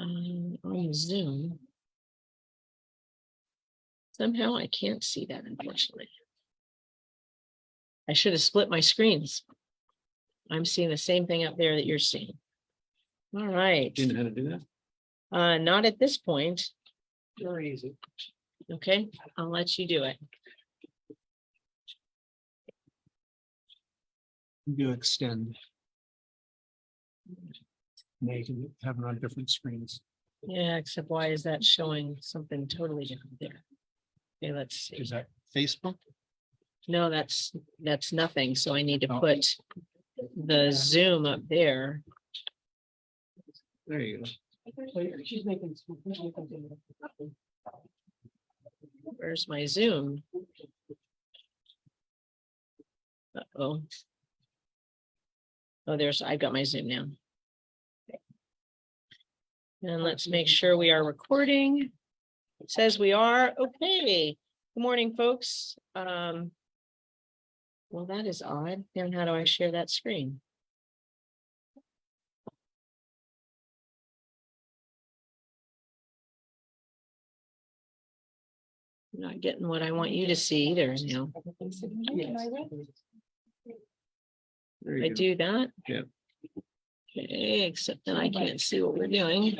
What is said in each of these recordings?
on Zoom. Somehow I can't see that, unfortunately. I should have split my screens. I'm seeing the same thing up there that you're seeing. All right. Do you know how to do that? Not at this point. Very easy. Okay, I'll let you do it. You extend. Now you can have it on different screens. Yeah, except why is that showing something totally different there? Okay, let's see. Is that Facebook? No, that's nothing. So I need to Oh. put the Zoom up there. There you go. Where's my Zoom? Uh-oh. Oh, I've got my Zoom now. And let's make sure we are recording. It says we are. Okay. Good morning, folks. Well, that is odd. Then how do I share that screen? I'm not getting what I want you to see either now. There you I go. do that. Yeah. Okay, except then I can't see what we're doing.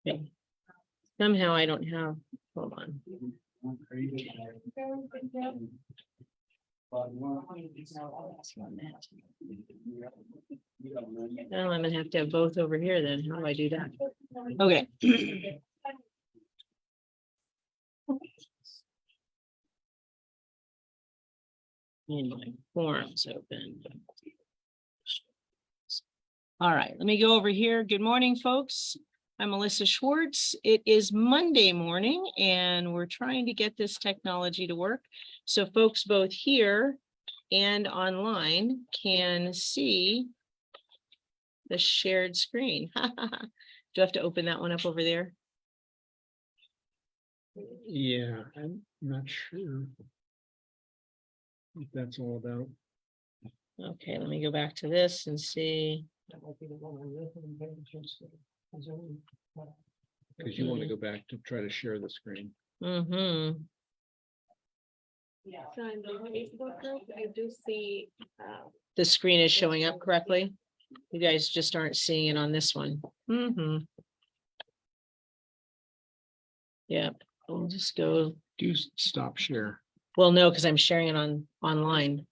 Okay. Somehow I don't have, hold on. Well, I'm gonna have to have both over here then. How do I do that? Okay. And my forms open. All right, let me go over here. Good morning, folks. I'm Melissa Schwartz. It is Monday morning and we're trying to get this technology to work. So folks both here and online can see the shared screen. Do I have to open that one up over there? Yeah, I'm not sure what that's all about. Okay, let me go back to this and see. Because you want to go back to try to share the screen. Mm-hmm. So in the Facebook group, I do see, The screen is showing up correctly. You guys just aren't seeing it on this one. Mm-hmm. Yeah, I'll just go. Do stop share. Well, no, because I'm sharing it online.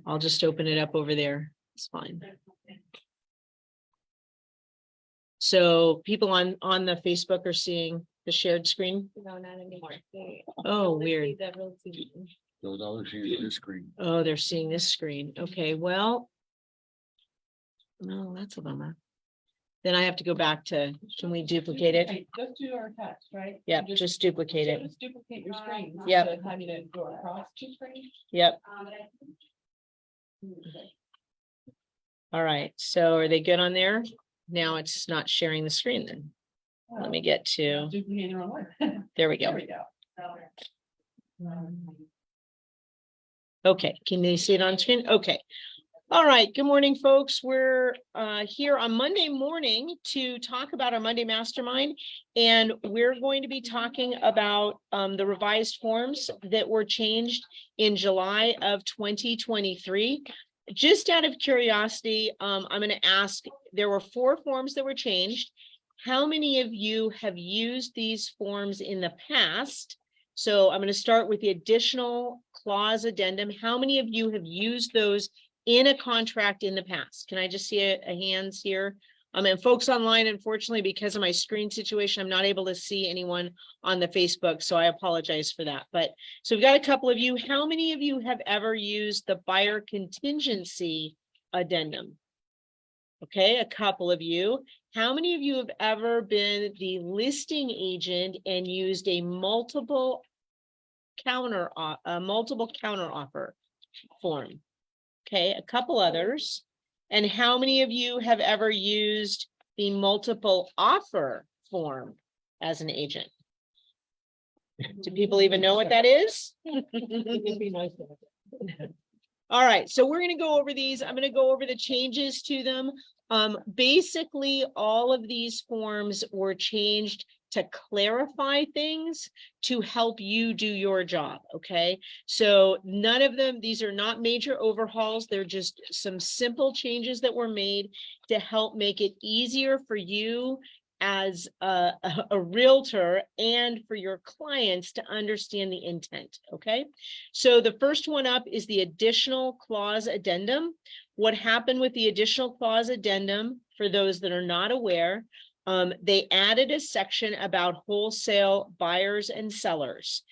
I'll just open it up over there. It's fine. So people on the Facebook are seeing the shared screen. no, not anymore. Oh, weird. Those others use this screen. Oh, they're seeing this screen. Okay, well. No, that's a bummer. Then I have to go back to, can we duplicate it? Just do our text, right? Yep, just duplicate it. Just duplicate your screen. Yep. instead of having to go across two screens. Yep. All right, so are they good on there? Now it's not sharing the screen then. Let me get to, Duplicating the wrong one. there we There go. we go. Okay, can you see it on screen? Okay. All right, good morning, folks. We're here on Monday morning to talk about our Monday Mastermind, and we're going to be talking about the revised forms that were changed in July of 2023. Just out of curiosity, I'm going to ask, there were 4 forms that were changed. How many of you have used these forms in the past? So I'm going to start with the additional clause addendum. How many of you have used those in a contract in the past? Can I just see a hands here? And folks online, unfortunately, because of my screen situation, I'm not able to see anyone on the Facebook, so I apologize for that. But so we've got a couple of you. How many of you have ever used the buyer contingency addendum? Okay, a couple of you. How many of you have ever been the listing agent and used a multiple counter offer form? Okay, a couple others. And how many of you have ever used the multiple offer form as an agent? Do people even know what that is? It'd be nice. All right, so we're gonna go over these. I'm gonna go over the changes to them. Basically, all of these forms were changed to clarify things to help you do your job, okay? So none of them, these are not major overhauls. They're just some simple changes that were made to help make it easier for you as a realtor and for your clients to understand the intent, okay? So the first one up is the additional clause addendum. What happened with the additional clause addendum, for those that are not aware, they added a section about wholesale buyers and sellers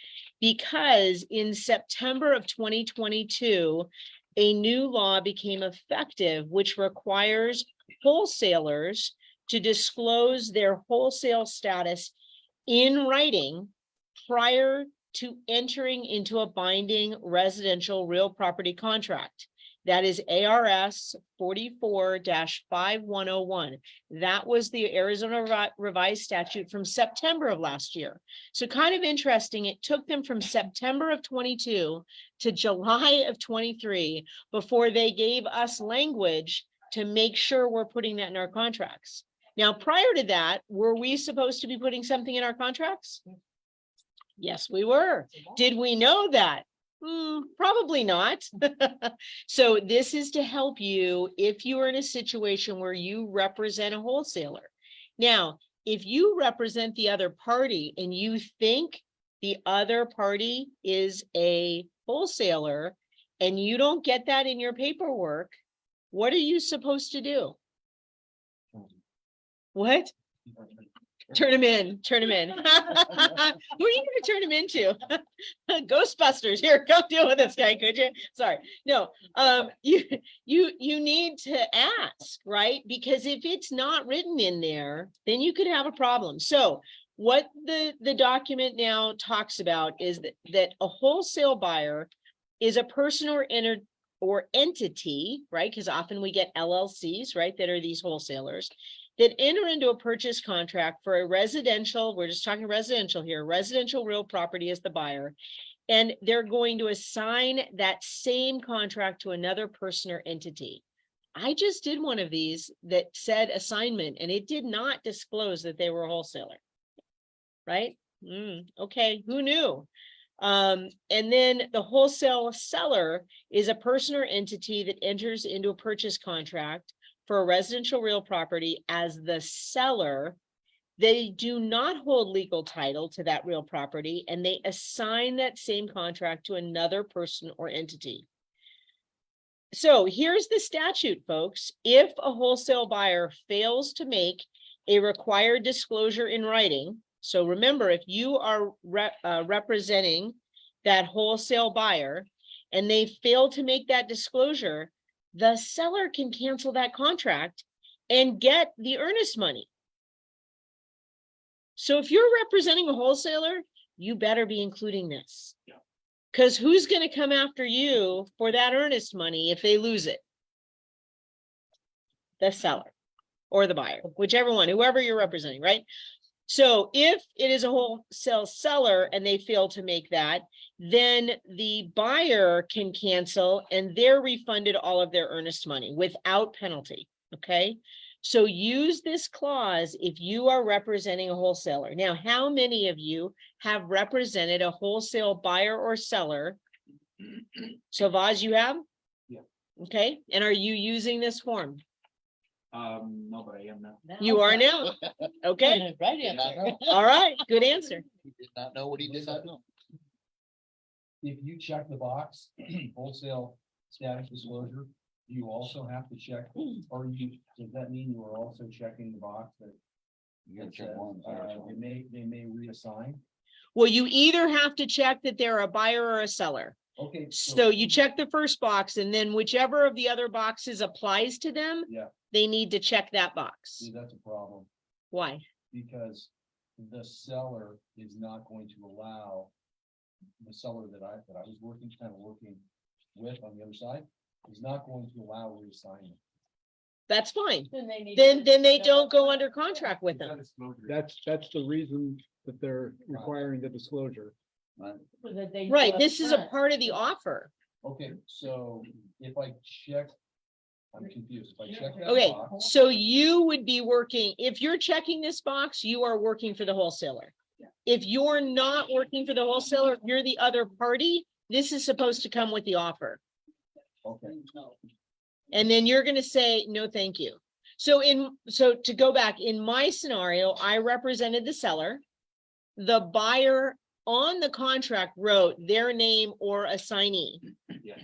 because in September of 2022, a new law became effective, which requires wholesalers to disclose their wholesale status in writing prior to entering into a binding residential real property contract. That is ARS 44-5101. That was the Arizona revised statute from September of last year. So kind of interesting, it took them from September of 22 to July of 23 before they gave us language to make sure we're putting that in our contracts. Now, prior to that, were we supposed to be putting something in our contracts? Yes, we were. Did we know that? Probably not. So this is to help you if you are in a situation where you represent a wholesaler. Now, if you represent the other party and you think the other party is a wholesaler and you don't get that in your paperwork, what are you supposed to do? What? Turn him in, turn him in. Who are you gonna turn him into? Ghostbusters, here, come deal with this guy, could you? Sorry, no, you need to ask, right? Because if it's not written in there, then you could have a problem. So what the document now talks about is that a wholesale buyer is a person or entity, right? Because often we get LLCs, right, that are these wholesalers that enter into a purchase contract for a residential, we're just talking residential here, residential real property as the buyer, and they're going to assign that same contract to another person or entity. I just did one of these that said assignment, and it did not disclose that they were a wholesaler, right? Okay, who knew? And then the wholesale seller is a person or entity that enters into a purchase contract for a residential real property as the seller. They do not hold legal title to that real property, and they assign that same contract to another person or entity. So here's the statute, folks. If a wholesale buyer fails to make a required disclosure in writing, so remember, if you are representing that wholesale buyer and they fail to make that disclosure, the seller can cancel that contract and get the earnest money. So if you're representing a wholesaler, you better be including this. Because who's going to come after you for that earnest money if they lose it? The seller or the buyer, whichever one, whoever you're representing, right? So if it is a wholesale seller and they fail to make that, then the buyer can cancel and they're refunded all of their earnest money without penalty, okay? So use this clause if you are representing a wholesaler. Now, how many of you have represented a wholesale buyer or seller? So Vaz, you have? Yeah. Okay, and are you using this form? No, but I am now. You are now, okay? Right answer. All right, good answer. He did not know what he did not know. If you check the box, wholesale status disclosure, you also have to check, or does that mean you are also checking the box that? You gotta check says, one. they may reassign? Well, you either have to check that they're a buyer or a seller. Okay. So you check the first box and then whichever of the other boxes applies to them, Yeah, they need to check that box. see, that's a problem, Why? because the seller is not going to allow the seller that I was working with on the other side, is not going to allow reassignment. That's fine. Then they need. Then they don't go under contract with them. That's the reason that they're requiring the disclosure. Right, this is a part of the offer. Okay, so if I check, I'm confused, if I check that Okay, box, so you would be working, if you're checking this box, you are working for the wholesaler. If you're not working for the wholesaler, you're the other party, this is supposed to come with the offer. okay, And then you're gonna say, no, thank you. So to go back, in my scenario, I represented the seller. The buyer on the contract wrote their name or assignee. Yeah.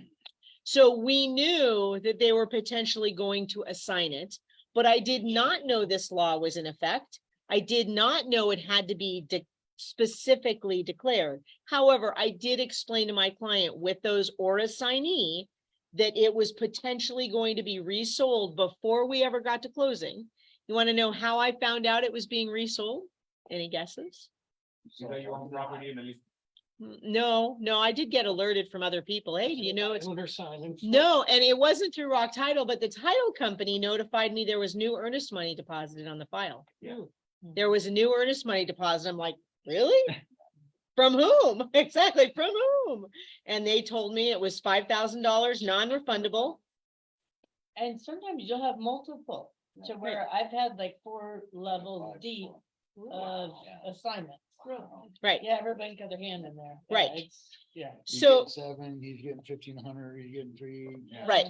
So we knew that they were potentially going to assign it, but I did not know this law was in effect. I did not know it had to be specifically declared. However, I did explain to my client with those or assignee that it was potentially going to be resold before we ever got to closing. You want to know how I found out it was being resold? Any guesses? Is that your own property and at least No, I did get alerted from other people. Hey, you know, it's Under silence. no, and it wasn't through Rock Title, but the title company notified me there was new earnest money deposited on the file. Yeah. There was a new earnest money deposit. I'm like, really? From whom? Exactly, from whom? And they told me it was $5,000 non-refundable. And sometimes you'll have multiple, to where I've had like 4 levels deep of assignments. Right. Yeah, everybody got their hand in there. Yeah, Right. it's- Yeah. He's So, getting 7, he's getting 1,500, he's getting 3. right,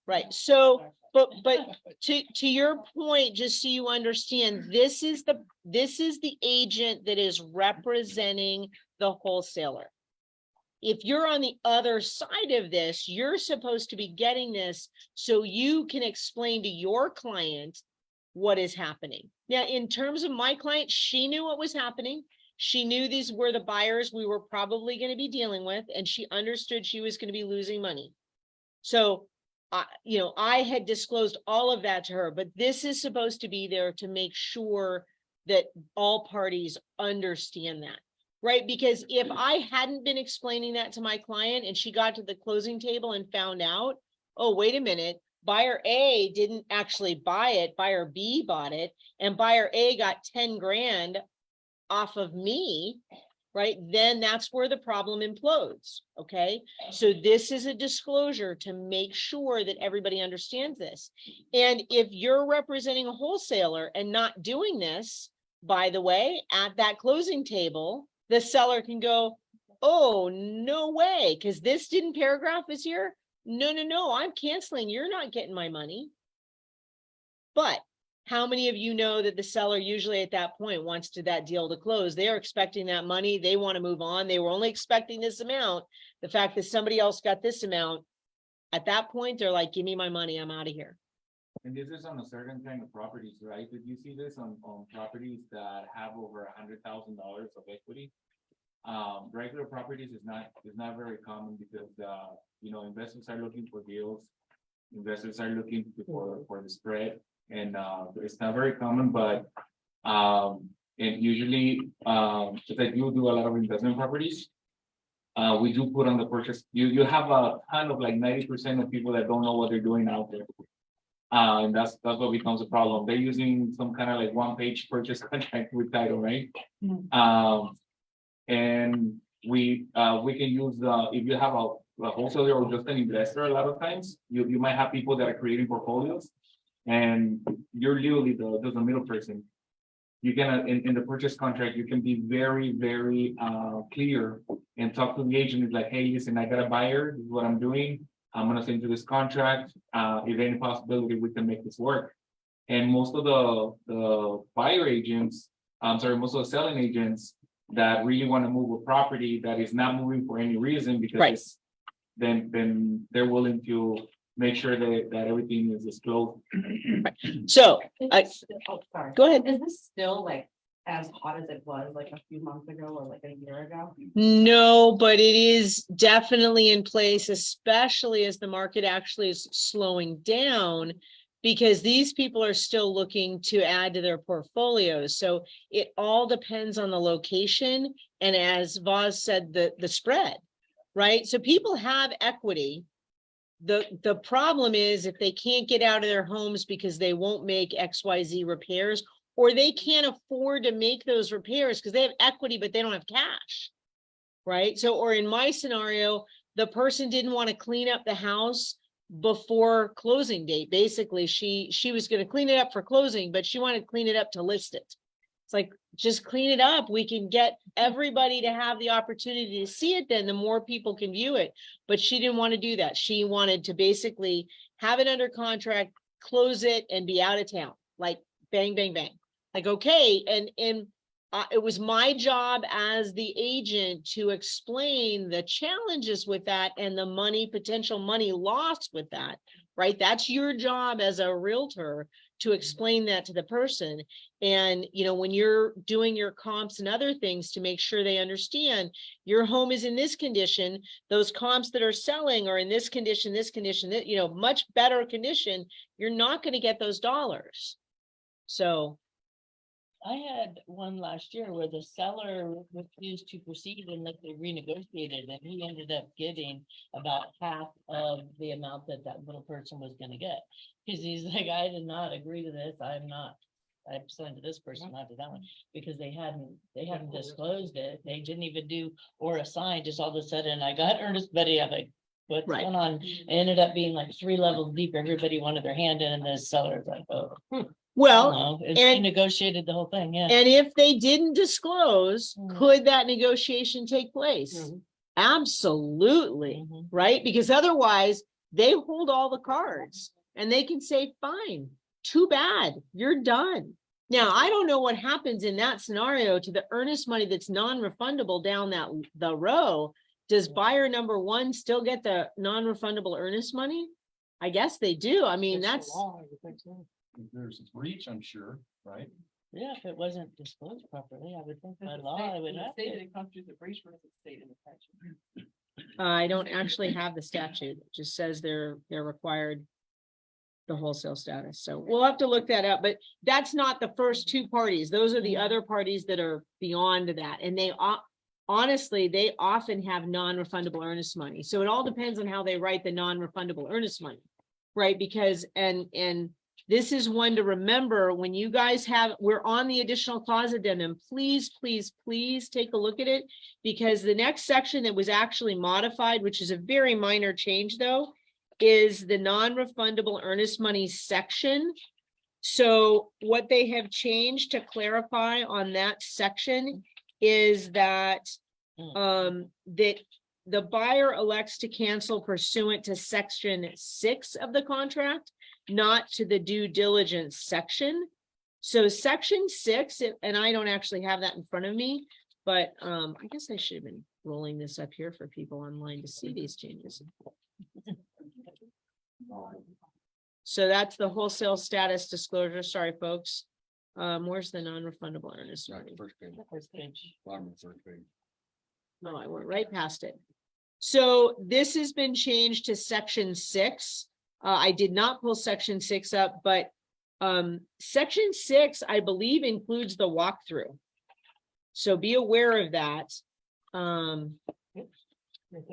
right. So, but to your point, just so you understand, this is the agent that is representing the wholesaler. If you're on the other side of this, you're supposed to be getting this so you can explain to your client what is happening. Now, in terms of my client, she knew what was happening. She knew these were the buyers we were probably going to be dealing with, and she understood she was going to be losing money. So, I had disclosed all of that to her, but this is supposed to be there to make sure that all parties understand that, right? Because if I hadn't been explaining that to my client and she got to the closing table and found out, oh, wait a minute, buyer A didn't actually buy it, buyer B bought it, and buyer A got 10 grand off of me, right? Then that's where the problem implodes. Okay. So this is a disclosure to make sure that everybody understands this. And if you're representing a wholesaler and not doing this, by the way, at that closing table, the seller can go, oh, no way, because this didn't paragraph is here. No, I'm canceling. You're not getting my money. But how many of you know that the seller usually at that point wants that deal to close? They're expecting that money. They want to move on. They were only expecting this amount. The fact that somebody else got this amount, at that point, they're like, give me my money. I'm out of here. And this is on a certain kind of properties, right? Did you see this on properties that have over $100,000 of equity? Regular properties is not very common because investors are looking for deals. Investors are looking for the spread, and it's not very common, but and usually because I do a lot of investment properties. We do put on the purchase. You have a ton of like 90% of people that don't know what they're doing out there. And that's what becomes a problem. They're using some kind of like one-page purchase contract with title, right? And we can use if you have a wholesaler or just an investor. A lot of times you might have people that are creating portfolios, and you're literally the middle person. You can in the purchase contract, you can be very, very clear and talk to the agent. It's like, hey, listen, I got a buyer. This is what I'm doing. I'm gonna send you this contract. Is there any possibility we can make this work? And most of the buyer agents, most of the selling agents that really want to move a property that is not moving for any reason because Right. then they're willing to make sure that everything is disclosed. So, Oh, sorry. go ahead. Is this still like as hot as it was like a few months ago or like a year ago? No, but it is definitely in place, especially as the market actually is slowing down, because these people are still looking to add to their portfolios. So it all depends on the location. And as Voz said, the spread, right? So people have equity. The problem is if they can't get out of their homes because they won't make XYZ repairs, or they can't afford to make those repairs because they have equity, but they don't have cash, right? So, or in my scenario, the person didn't want to clean up the house before closing date. Basically, she was going to clean it up for closing, but she wanted to clean it up to list it. It's like, just clean it up. We can get everybody to have the opportunity to see it, then the more people can view it. But she didn't want to do that. She wanted to basically have it under contract, close it, and be out of town. Like bang, bang, bang. Like, okay. And it was my job as the agent to explain the challenges with that and the potential money lost with that, right? That's your job as a realtor, to explain that to the person. And, you know, when you're doing your comps and other things, to make sure they understand your home is in this condition, those comps that are selling are in this condition, that, you know, much better condition, you're not going to get those dollars. So I had one last year where the seller refused to proceed unless they renegotiated, and he ended up getting about half of the amount that little person was gonna get. Cause he's like, I did not agree to this, I signed to this person, not to that one, because they hadn't disclosed it, they didn't even do or assign, just all of a sudden I got Ernest Betty, I'm like, what's Right. going on? It ended up being like 3 levels deep, everybody wanted their hand in, and the seller's like, oh. well, It's and negotiated the whole thing, yeah. and if they didn't disclose, Mhm. could that negotiation take place? Absolutely, Mhm. right? Because otherwise they hold all the cards and they can say, fine, too bad, you're done. Now, I don't know what happens in that scenario to the earnest money that's non-refundable down the row. Does buyer number 1 still get the non-refundable earnest money? I guess they do. I mean, that's, If there's a breach, I'm sure, right? Yeah, if it wasn't disclosed properly, I would think by law, I would have State to. didn't come through the breach, or is it state in the statute? I don't actually have the statute. It just says they're required the wholesale status. So we'll have to look that up, but that's not the first 2 parties. Those are the other parties that are beyond that. And they honestly, they often have non-refundable earnest money. So it all depends on how they write the non-refundable earnest money, right? Because, and this is one to remember when you guys we're on the additional clause addendum, please, please, please take a look at it, because the next section that was actually modified, which is a very minor change though, is the non-refundable earnest money section. So what they have changed to clarify on that section is that that the buyer elects to cancel pursuant to section 6 of the contract, not to the due diligence section. So section 6, and I don't actually have that in front of me, but I guess I should have been rolling this up here for people online to see these changes. So that's the wholesale status disclosure. Sorry, folks. Where's the non-refundable earnest money? First page. No, I went right past it. So this has been changed to section 6. I did not pull section 6 up, but section 6, I believe, includes the walkthrough. So be aware of that.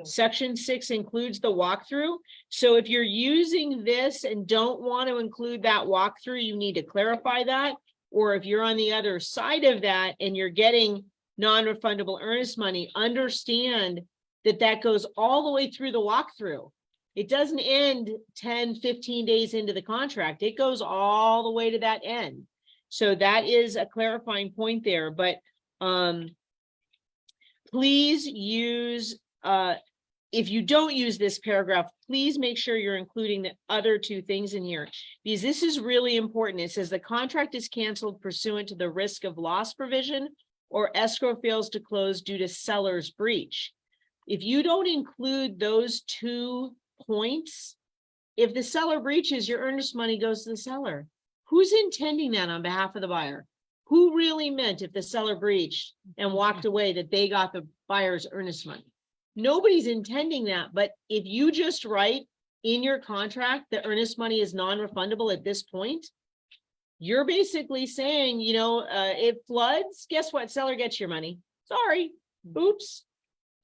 Section 6 includes the walkthrough. So if you're using this and don't want to include that walkthrough, you need to clarify that. Or if you're on the other side of that and you're getting non-refundable earnest money, understand that that goes all the way through the walkthrough. It doesn't end 10, 15 days into the contract. It goes all the way to that end. So that is a clarifying point there. But please use, if you don't use this paragraph, please make sure you're including the other 2 things in here, because this is really important. It says the contract is canceled pursuant to the risk of loss provision or escrow fails to close due to seller's breach. If you don't include those 2 points, if the seller breaches, your earnest money goes to the seller. Who's intending that on behalf of the buyer? Who really meant if the seller breached and walked away that they got the buyer's earnest money? Nobody's intending that. But if you just write in your contract the earnest money is non-refundable at this point, you're basically saying, you know, it floods, guess what? Seller gets your money. Sorry, oops.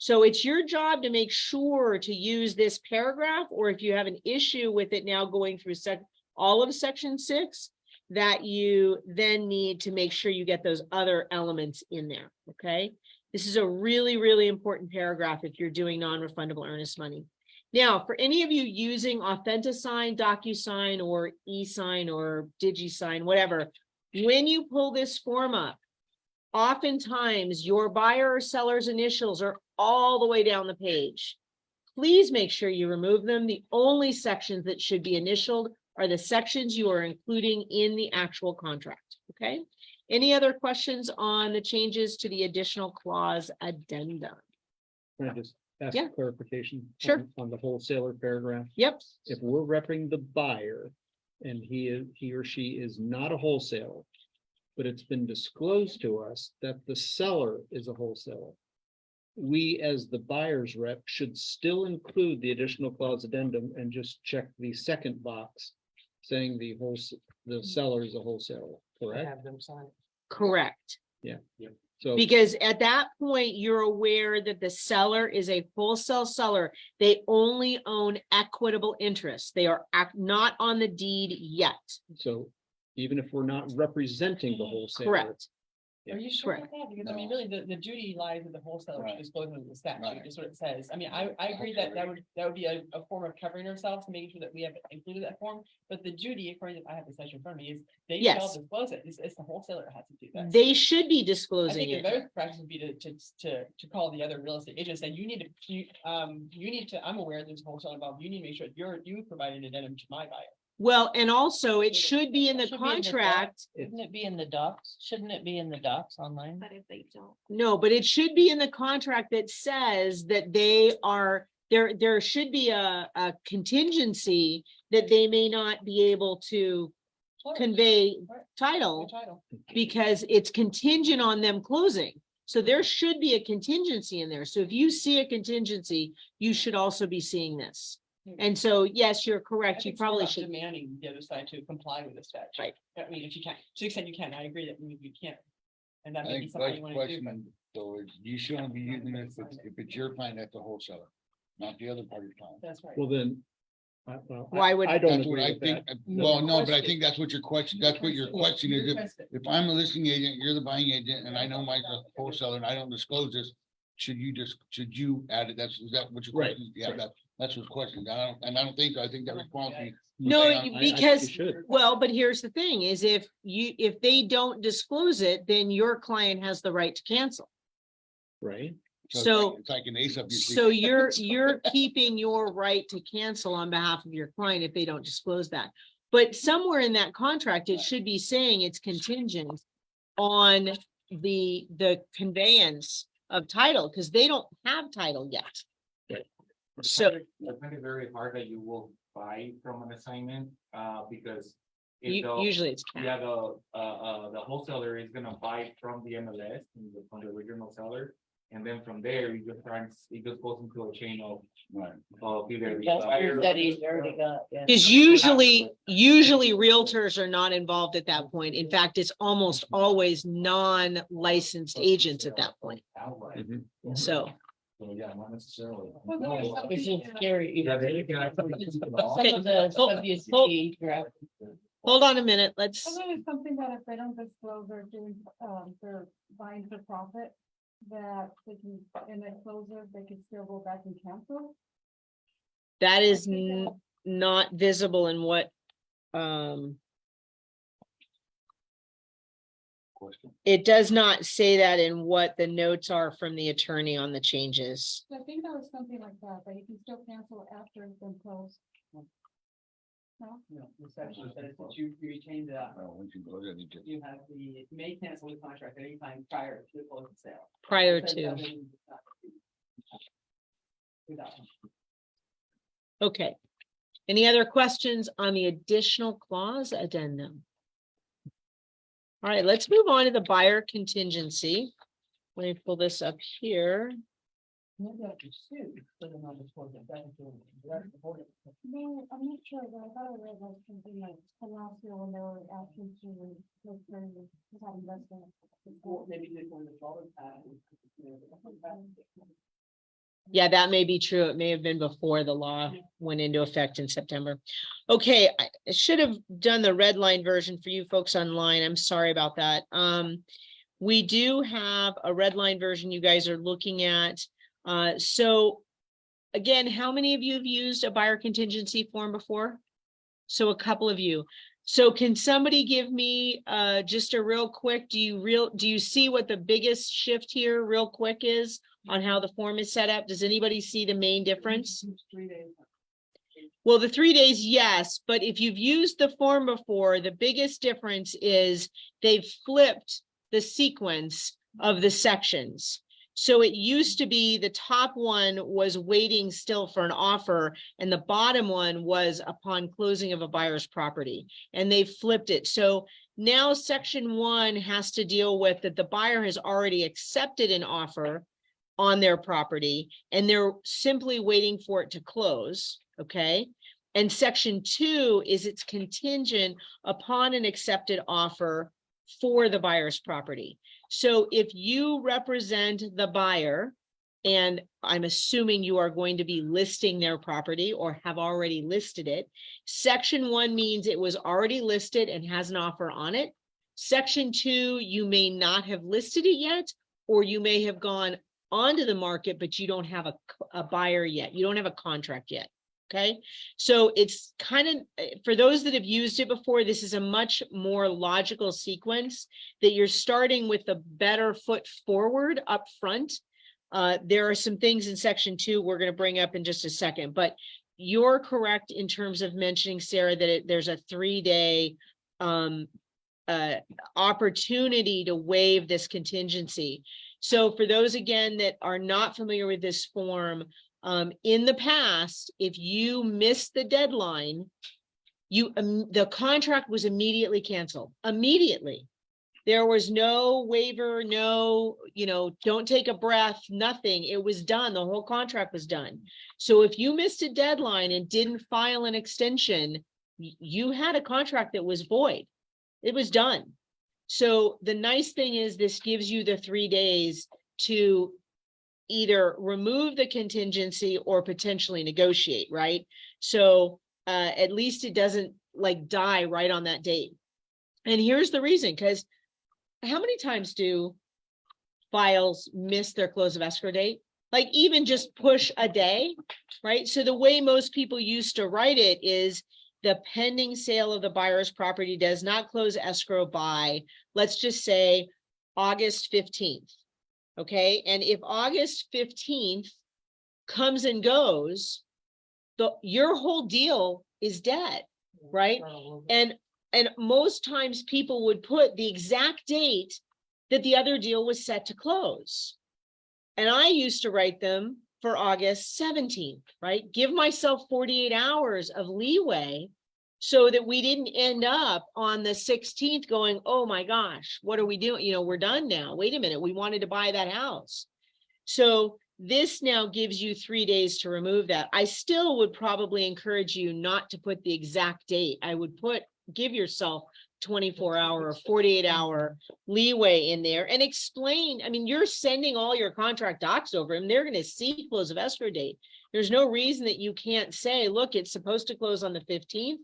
So it's your job to make sure to use this paragraph, or if you have an issue with it now going through all of section 6, that you then need to make sure you get those other elements in there. Okay. This is a really, really important paragraph if you're doing non-refundable earnest money. Now, for any of you using AuthentiSign, DocuSign, or eSign, or DigiSign, whatever, when you pull this form up, oftentimes your buyer or seller's initials are all the way down the page. Please make sure you remove them. The only sections that should be initialed are the sections you are including in the actual contract, okay? Any other questions on the changes to the additional clause addendum? Can I just ask Yeah. clarification? Sure. On the wholesaler paragraph? Yep, If we're repping the buyer and he or she is not a wholesaler, but it's been disclosed to us that the seller is a wholesaler, we as the buyer's rep should still include the additional clause addendum and just check the second box saying the seller is a wholesaler, correct? Have them sign. correct. So, Because at that point, you're aware that the seller is a wholesale seller. They only own equitable interest. They are not on the deed yet. so even if we're not representing the wholesaler. Correct. Are you sure about Correct. that? Because I mean, really, the duty lies with the wholesaler Right. disclosing the statute, Right. is what it says. I mean, I agree that that would be a form of covering ourselves, making sure that we have included that form. But the duty, according to, I have the section in front of me, is they shall Yes. disclose it. It's the wholesaler that has to do that. They should be I disclosing think the it. better practice would be to call the other real estate agents and you need to, I'm aware there's a wholesaler involved. You need to make sure you provide an addendum to my buyer. Well, and also it should be in the Should be in the contract. Shouldn't it be in the docs? Shouldn't it be in the docs online? But if they don't. No, but it should be in the contract that says that they are, there should be a contingency that they may not be able to Sure. convey Right. title Your title. because it's contingent on them closing. So there should be a contingency in there. So if you see a contingency, you should also be seeing this. And so, yes, you're I correct. You think it's more probably about should. Demanding the other side to comply with the statute. Right. I mean, if you can, to the extent you can, I agree that you can't. And that I may be think something that's you the want to do. question, though, is you shouldn't be using it if it's your client, that's a wholesaler, not the other party's client. That's right. Well, then. Why would- I don't That's what agree I with think, that. well, no, but I think that's what your question, that's what your question is, Request it. if I'm a listing agent, you're the buying agent, and I know Mike's a wholesaler, and I don't disclose this. Should you add it, is that what your Right, question, yeah, right. that's what's question, I don't think so, I think that response. is- No, I- you- I- because, you should. well, but here's the thing is if they don't disclose it, then your client has the right to cancel. Right? So, It's like an ace up your sleeve. so you're keeping your right to cancel on behalf of your client if they don't disclose that. But somewhere in that contract, it should be saying it's contingent on the conveyance of title, because they don't have title yet. So- I find it very hard that you will buy from an assignment, because. if the- Usually it's Yeah, cash. the wholesaler is gonna buy from the MLS, from the original seller. And then from there, it just goes into a chain of Right. either. the That's buyer- that he's already got, yeah. Because usually realtors are not involved at that point. In fact, it's almost always non-licensed agents at that point. Outright. Mhm. So, So, yeah, not necessarily. Which is scary. Yeah, they can actually- Some of the WCP graph. hold on a minute, let's, I think it's something that if they don't disclose they're doing, they're buying for profit, that they can, in a closer, they can still go back and cancel. that is not visible in what, Question. it does not say that in what the notes are from the attorney on the changes. So I think that was something like that you can still cancel after it's been closed. No? No, the section says that you retain that. Once you go there, you just- You have may cancel the contract at any time prior to the close of sale. Prior It says to, that in- Without. okay. Any other questions on the additional clause addendum? All right, let's move on to the buyer contingency. Let me pull this up here. Maybe I could sue for the non-disclosure. That's the whole- No, I'm not sure, but I thought I read like something like from last year when they were asking to, like, to have investment. Or maybe they want to follow that. Yeah, that may be true. It may have been before the law went into effect in September. Okay, I should have done the red line version for you folks online. I'm sorry about that. We do have a red line version you guys are looking at. So again, how many of you have used a buyer contingency form before? So a couple of you. So can somebody give me just a real quick, do you see what the biggest shift here real quick is on how the form is set up? Does anybody see the main difference? 3 days. Well, the 3 days, yes, but if you've used the form before, the biggest difference is they've flipped the sequence of the sections. So it used to be the top one was waiting still for an offer, and the bottom one was upon closing of a buyer's property, and they flipped it. So now section 1 has to deal with that the buyer has already accepted an offer on their property, and they're simply waiting for it to close, okay? And section 2 is it's contingent upon an accepted offer for the buyer's property. So if you represent the buyer, and I'm assuming you are going to be listing their property or have already listed it, section 1 means it was already listed and has an offer on it. Section 2, you may not have listed it yet, or you may have gone onto the market, but you don't have a buyer yet. You don't have a contract yet. Okay. So it's kind of, for those that have used it before, this is a much more logical sequence that you're starting with a better foot forward up front. There are some things in section 2 we're going to bring up in just a second, but you're correct in terms of mentioning, Sarah, that there's a 3-day opportunity to waive this contingency. So for those, again, that are not familiar with this form, in the past, if you missed the deadline, the contract was immediately canceled. Immediately. There was no waiver, no, don't take a breath, nothing. It was done. The whole contract was done. So if you missed a deadline and didn't file an extension, you had a contract that was void. It was done. So the nice thing is this gives you the 3 days to either remove the contingency or potentially negotiate, right? So at least it doesn't like die right on that date. And here's the reason, because how many times do files miss their close of escrow date? Like even just push a day, right? So the way most people used to write it is the pending sale of the buyer's property does not close escrow by, let's just say, August 15th. Okay, and if August 15th comes and goes, your whole deal is dead, right? And most times people would put the exact date that the other deal was set to close. And I used to write them for August 17th, right? Give myself 48 hours of leeway so that we didn't end up on the 16th going, oh my gosh, what are we doing? We're done now. Wait a minute. We wanted to buy that house. So this now gives you 3 days to remove that. I still would probably encourage you not to put the exact date. I would give yourself 24-hour or 48-hour leeway in there and explain. I mean, you're sending all your contract docs over and they're going to see close of escrow date. There's no reason that you can't say, look, it's supposed to close on the 15th.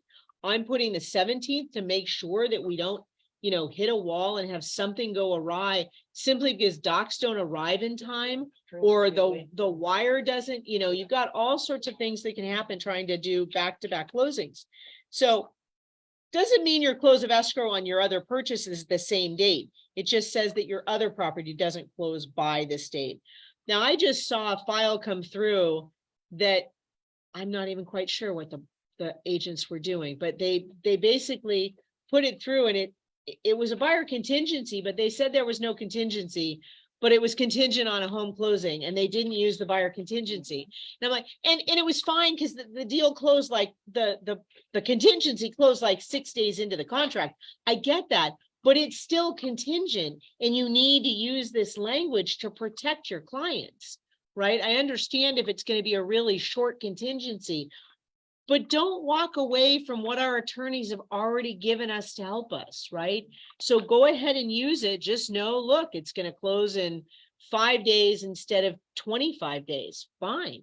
I'm putting the 17th to make sure that we don't, hit a wall and have something go awry simply because docs don't arrive in time, or the wire doesn't, you've got all sorts of things that can happen trying to do back-to-back closings. So doesn't mean your close of escrow on your other purchase is the same date. It just says that your other property doesn't close by this date. Now, I just saw a file come through that I'm not even quite sure what the agents were doing, but they basically put it through, and it was a buyer contingency, but they said there was no contingency, but it was contingent on a home closing, and they didn't use the buyer contingency. And I'm like, and it was fine because the deal closed like the contingency closed like 6 days into the contract. I get that, but it's still contingent, and you need to use this language to protect your clients, right? I understand if it's going to be a really short contingency, but don't walk away from what our attorneys have already given us to help us, right? So go ahead and use it. Just know, look, it's going to close in 5 days instead of 25 days. Fine.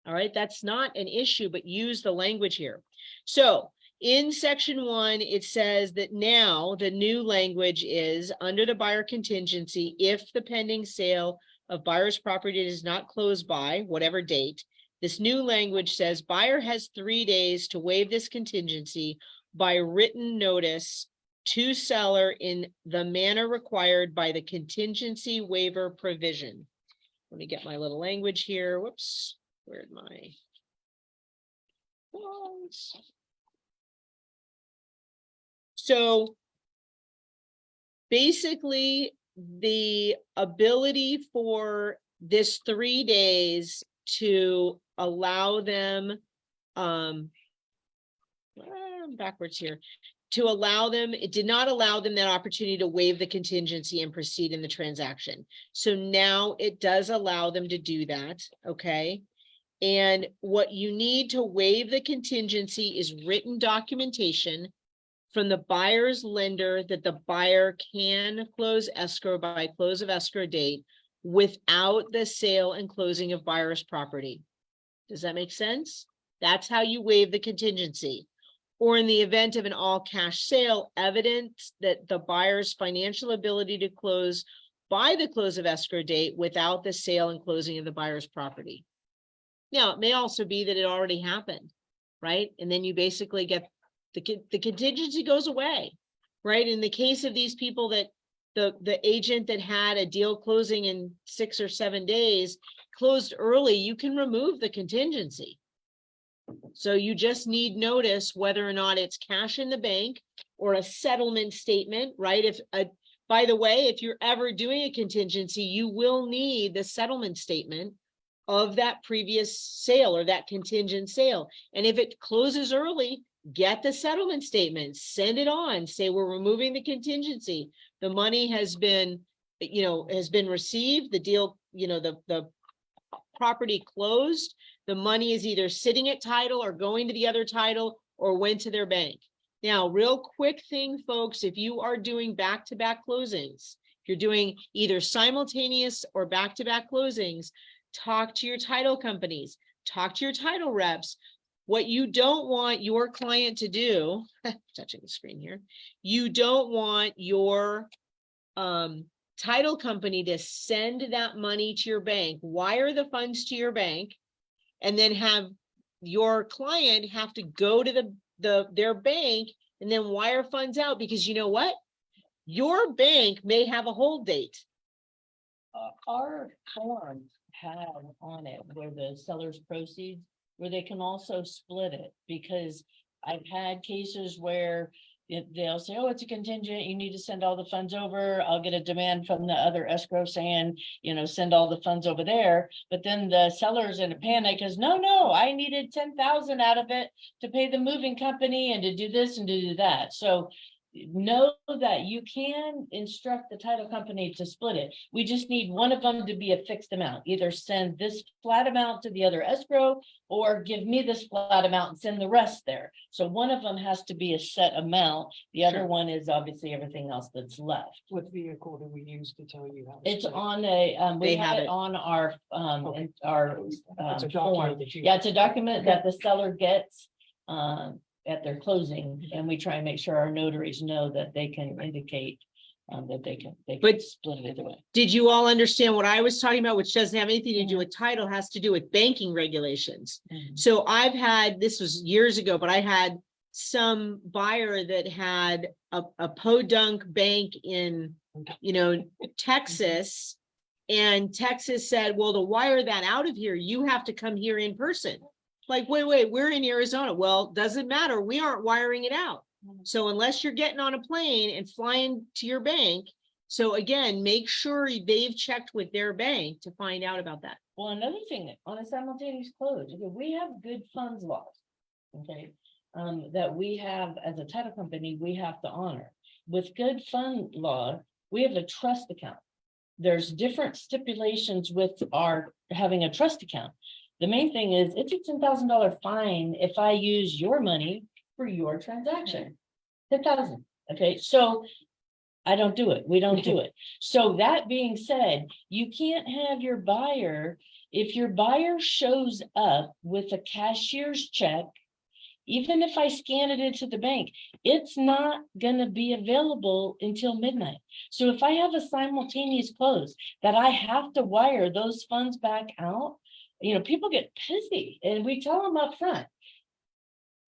All right. That's not an issue, but use the language here. So in section 1, it says that now the new language is under the buyer contingency, if the pending sale of buyer's property does not close by whatever date, this new language says buyer has 3 days to waive this contingency by written notice to seller in the manner required by the contingency waiver provision. Let me get my little language here. Whoops, where'd my was? So basically, the ability for this 3 days to allow them, backwards here, to allow them, it did not allow them that opportunity to waive the contingency and proceed in the transaction. So now it does allow them to do that, okay? And what you need to waive the contingency is written documentation from the buyer's lender that the buyer can close escrow by close of escrow date without the sale and closing of buyer's property. Does that make sense? That's how you waive the contingency. Or in the event of an all cash sale, evidence that the buyer's financial ability to close by the close of escrow date without the sale and closing of the buyer's property. Now, it may also be that it already happened, right? And then you basically get the contingency goes away, right? In the case of these people that the agent that had a deal closing in 6 or 7 days closed early, you can remove the contingency. So you just need notice whether or not it's cash in the bank or a settlement statement, right? By the way, if you're ever doing a contingency, you will need the settlement statement of that previous sale or that contingent sale. And if it closes early, get the settlement statement, send it on, say we're removing the contingency. The money has been, has been received, the deal, the property closed. The money is either sitting at title or going to the other title or went to their bank. Now, real quick thing, folks, if you are doing back-to-back closings, if you're doing either simultaneous or back-to-back closings, talk to your title companies, talk to your title reps. What you don't want your client to do, touching the screen here, you don't want your title company to send that money to your bank, wire the funds to your bank, and then have your client have to go to their bank and then wire funds out, because you know what? Your bank may have a hold date. Our forms have on it where the seller's proceeds, where they can also split it, because I've had cases where they'll say, oh, it's a contingent, you need to send all the funds over. I'll get a demand from the other escrow saying, send all the funds over there. But then the seller's in a panic because no, I needed 10,000 out of it to pay the moving company and to do this and to do that. So know that you can instruct the title company to split it. We just need one of them to be a fixed amount. Either send this flat amount to the other escrow or give me this flat amount and send the rest there. So one of them has to be a set amount. The other one is obviously everything else that's left. What vehicle do we use to tell you how? It's on a, we They have have it it. on our, Okay. It's a form. document that you. Yeah, it's a document Okay. that the seller gets, at their closing, and we try and make sure our notaries know that they can indicate that they can But- split it either way. Did you all understand what I was talking about, which doesn't have anything to do with title, has to do with banking regulations? So I've had, this was years ago, but I had some buyer that had a podunk bank in, Texas. And Texas said, well, to wire that out of here, you have to come here in person. Like, wait, we're in Arizona. Well, doesn't matter. We aren't wiring it out. So unless you're getting on a plane and flying to your bank. So again, make sure they've checked with their bank to find out about that. Well, another thing, on a simultaneous close, we have good funds laws, okay, that we have as a title company, we have to honor. With good fund law, we have a trust account. There's different stipulations with our having a trust account. The main thing is it's a $10,000 fine if I use your money for your transaction. 10,000. Okay, so I don't do it. We don't do it. So that being said, you can't have your buyer, if your buyer shows up with a cashier's check even if I scan it into the bank, it's not gonna be available until midnight. So if I have a simultaneous close that I have to wire those funds back out, people get pissy and we tell them up front.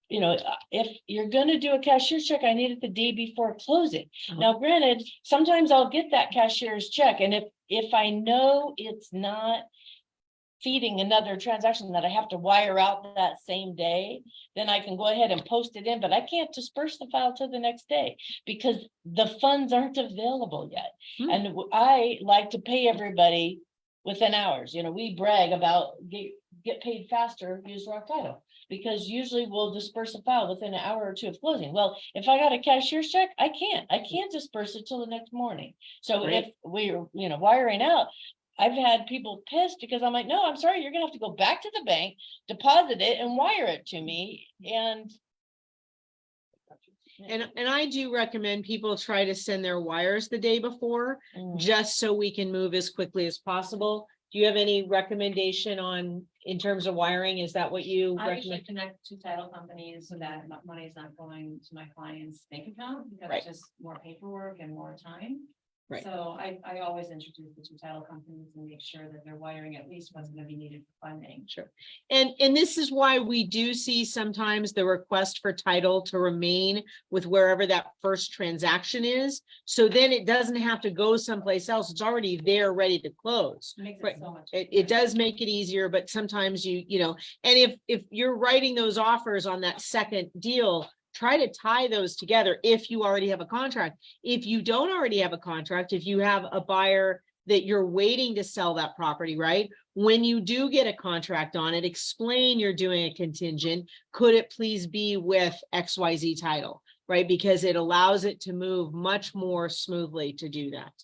If you're gonna do a cashier's check, I need it the day before closing. Now, granted, sometimes I'll get that cashier's check, and if I know it's not feeding another transaction that I have to wire out that same day, then I can go ahead and post it in, but I can't disperse the file till the next day because the funds aren't available yet. And I like to pay everybody within hours. We brag about get paid faster, use Rock Title. Because usually we'll disperse a file within an hour or two of closing. Well, if I got a cashier's check, I can't disperse it till the next morning. So Right. if we're, wiring out, I've had people pissed because I'm like, no, I'm sorry, you're gonna have to go back to the bank, deposit it and wire it to me. And I do recommend people try to send their wires the day before, just so we can move as quickly as possible. Do you have any recommendation in terms of wiring? Is that what you I usually recommend? connect to title companies so that money is not going to my client's bank account because Right. it's just more paperwork and more time. Right. So I always introduce the two title companies and make sure that they're wiring at least what's gonna be needed for funding. Sure. And this is why we do see sometimes the request for title to remain with wherever that first transaction is. So then it doesn't have to go someplace else. It's already there, ready to close. Makes Right. it so much. It does make it easier, but sometimes and if you're writing those offers on that second deal, try to tie those together if you already have a contract. If you don't already have a contract, if you have a buyer that you're waiting to sell that property, right? When you do get a contract on it, explain you're doing a contingent. Could it please be with XYZ title, right? Because it allows it to move much more smoothly to do that.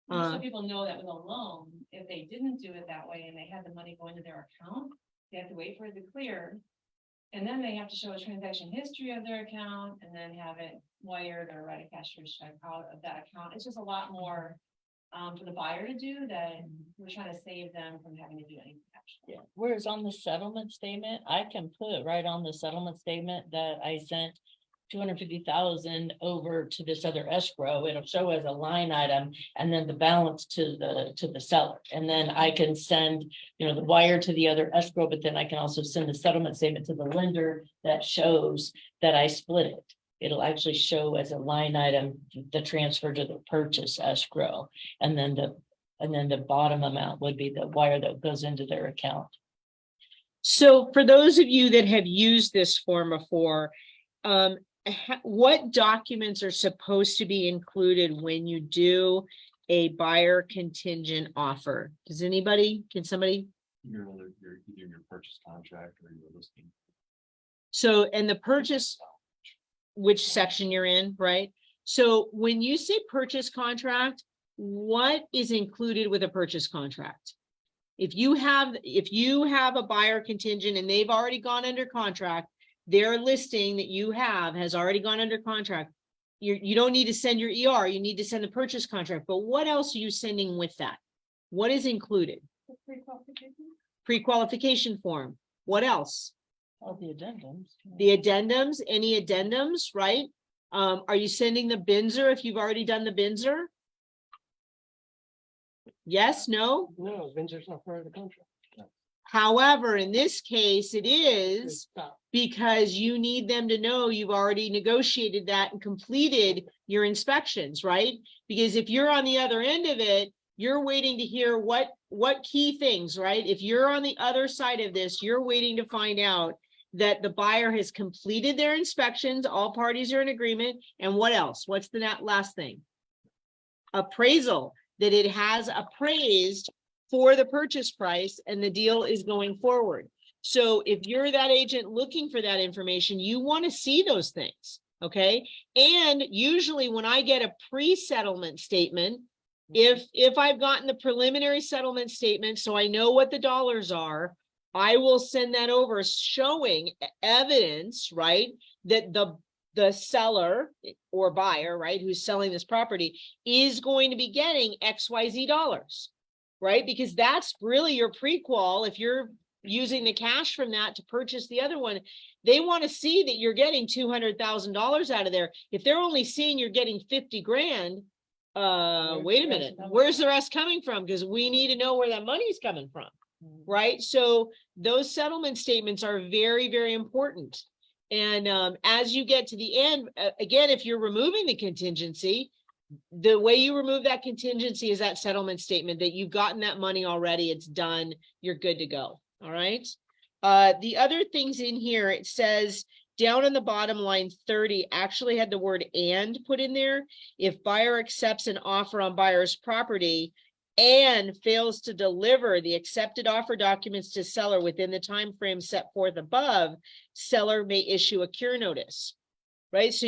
So people know that with a loan, if they didn't do it that way and they had the money go into their account, they have to wait for it to clear. And then they have to show a transaction history of their account and then have it wired or write a cashier's check out of that account. It's just a lot more for the buyer to do that. We're trying to save them from having to do anything extra. yeah, whereas on the settlement statement, I can put right on the settlement statement that I sent 250,000 over to this other escrow. It'll show as a line item and then the balance to the seller. And then I can send, the wire to the other escrow, but then I can also send the settlement statement to the lender that shows that I split it. It'll actually show as a line item, the transfer to the purchase escrow. And then the bottom amount would be the wire that goes into their account. So for those of you that have used this form before, what documents are supposed to be included when you do a buyer contingent offer? Can somebody? You're either your purchase contract or your listing. So, and the purchase, which section you're in, right? So when you say purchase contract, what is included with a purchase contract? If you have a buyer contingent and they've already gone under contract, their listing that you have has already gone under contract. You don't need to send your ER, you need to send the purchase contract, but what else are you sending with that? What is included? Pre-qualification form. What else? All the addendums. The addendums, any addendums, right? Are you sending the BINSR if you've already done the BINSR? Yes, no? No, Vincer's not part of the contract. However, in this case, it is Stop. because you need them to know you've already negotiated that and completed your inspections, right? Because if you're on the other end of it, you're waiting to hear what key things, right? If you're on the other side of this, you're waiting to find out that the buyer has completed their inspections, all parties are in agreement, and what else? What's the last thing? Appraisal, that it has appraised for the purchase price and the deal is going forward. So if you're that agent looking for that information, you want to see those things, okay? And usually when I get a pre-settlement statement, if I've gotten the preliminary settlement statement, so I know what the dollars are, I will send that over showing evidence, right, that the seller or buyer, right, who's selling this property is going to be getting XYZ dollars, right? Because that's really your pre-qual. If you're using the cash from that to purchase the other one, they want to see that you're getting $200,000 out of there. If they're only seeing you're getting 50 grand, wait a minute, where's the rest coming from? Because we need to know where that money's coming from, right? So those settlement statements are very, very important. And as you get to the end, again, if you're removing the contingency, the way you remove that contingency is that settlement statement that you've gotten that money already, it's done, you're good to go. All right. The other things in here, it says down on the bottom line 30 actually had the word "and" put in there. If buyer accepts an offer on buyer's property and fails to deliver the accepted offer documents to seller within the time frame set forth above, seller may issue a cure notice. Right? So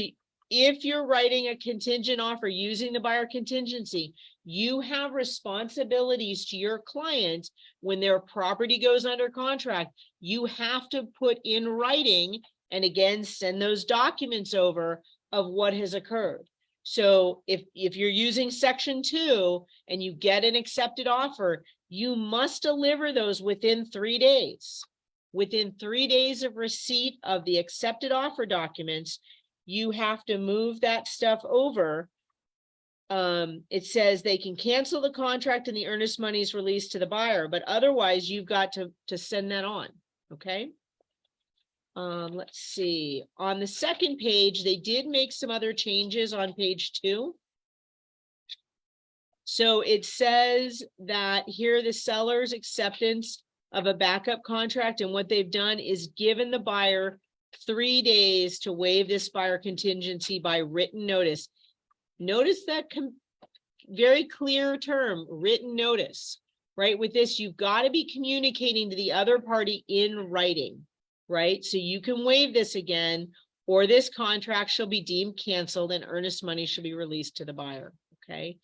if you're writing a contingent offer using the buyer contingency, you have responsibilities to your client when their property goes under contract. You have to put in writing, and again, send those documents over of what has occurred. So if you're using section 2 and you get an accepted offer, you must deliver those within 3 days. Within 3 days of receipt of the accepted offer documents, you have to move that stuff over. It says they can cancel the contract and the earnest money is released to the buyer, but otherwise you've got to send that on. Okay. Let's see. On the second page, they did make some other changes on page 2. So it says that here the seller's acceptance of a backup contract, and what they've done is given the buyer 3 days to waive this buyer contingency by written notice. Notice that very clear term, written notice, right? With this, you've got to be communicating to the other party in writing, right? So you can waive this again, or this contract shall be deemed canceled and earnest money shall be released to the buyer, okay?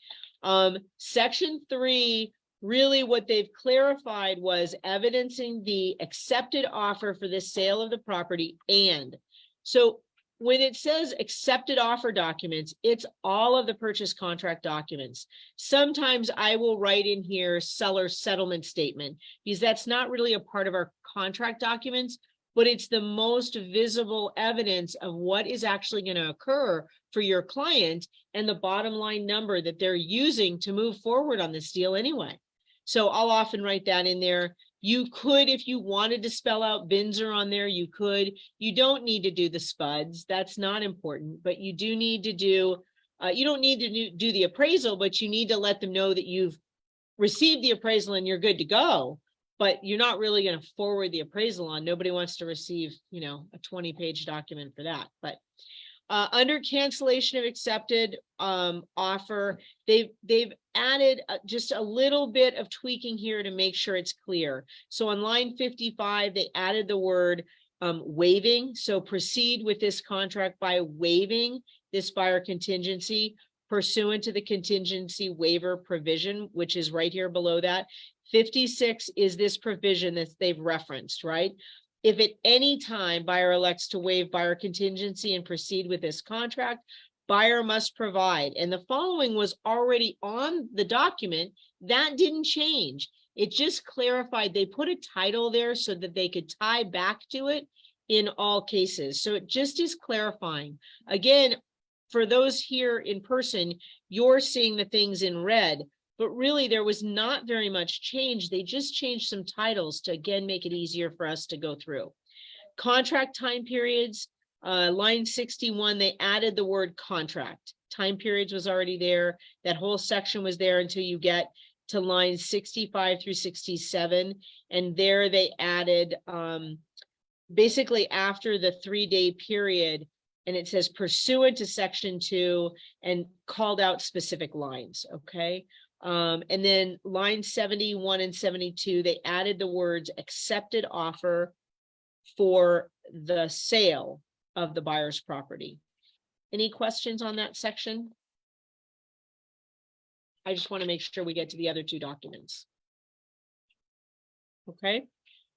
Section 3, really what they've clarified was evidencing the accepted offer for the sale of the property. And so when it says accepted offer documents, it's all of the purchase contract documents. Sometimes I will write in here seller settlement statement, because that's not really a part of our contract documents, but it's the most visible evidence of what is actually going to occur for your client and the bottom line number that they're using to move forward on this deal anyway. So I'll often write that in there. You could, if you wanted to spell out Binzer on there, you could. You don't need to do the spuds. That's not important, but you do need to do, you don't need to do the appraisal, but you need to let them know that you've received the appraisal and you're good to go, but you're not really going to forward the appraisal on. Nobody wants to receive, you know, a 20-page document for that. But under cancellation of accepted offer, they've added just a little bit of tweaking here to make sure it's clear. So on line 55, they added the word waiving. So proceed with this contract by waiving this buyer contingency pursuant to the contingency waiver provision, which is right here below that. 56 is this provision that they've referenced, right? If at any time buyer elects to waive buyer contingency and proceed with this contract, buyer must provide. And the following was already on the document. That didn't change. It just clarified. They put a title there so that they could tie back to it in all cases. So it just is clarifying. Again, for those here in person, you're seeing the things in red. But really, there was not very much change. They just changed some titles to, again, make it easier for us to go through. Contract time periods, line 61, they added the word contract. Time periods was already there. That whole section was there until you get to line 65 through 67. And there they added, basically after the 3-day period, and it says pursuant to section 2 and called out specific lines, okay? And then line 71 and 72, they added the words accepted offer for the sale of the buyer's property. Any questions on that section? I just want to make sure we get to the other 2 documents. Okay,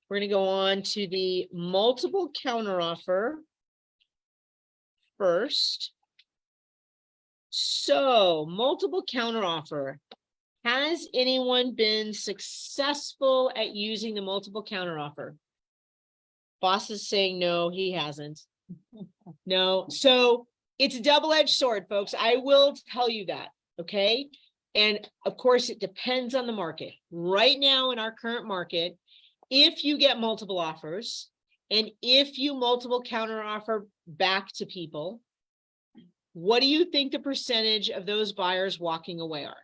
we're going to go on to the multiple counteroffer first. So multiple counteroffer Has anyone been successful at using the multiple counteroffer? Boss is saying no, he hasn't. No, so it's a double-edged sword, folks. I will tell you that, okay? And of course, it depends on the market. Right now in our current market, if you get multiple offers and if you multiple counteroffer back to people, what do you think the percentage of those buyers walking away are?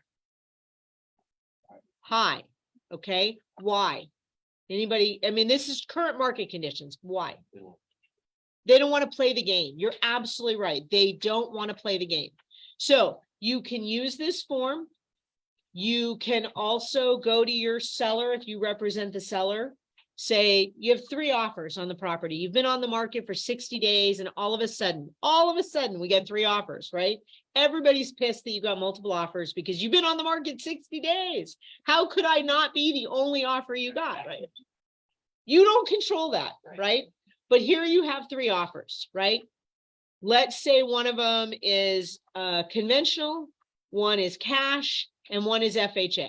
High, okay? Why? Anybody, I mean, this is current market conditions. Why? They don't want to play the game. You're absolutely right. They don't want to play the game. So you can use this form. You can also go to your seller if you represent the seller. Say you have 3 offers on the property. You've been on the market for 60 days and all of a sudden we get 3 offers, right? Everybody's pissed that you got multiple offers because you've been on the market 60 days. How could I not be the only offer you got, right? You don't control that, right? But here you have 3 offers, right? Let's say one of them is conventional, one is cash, and one is FHA.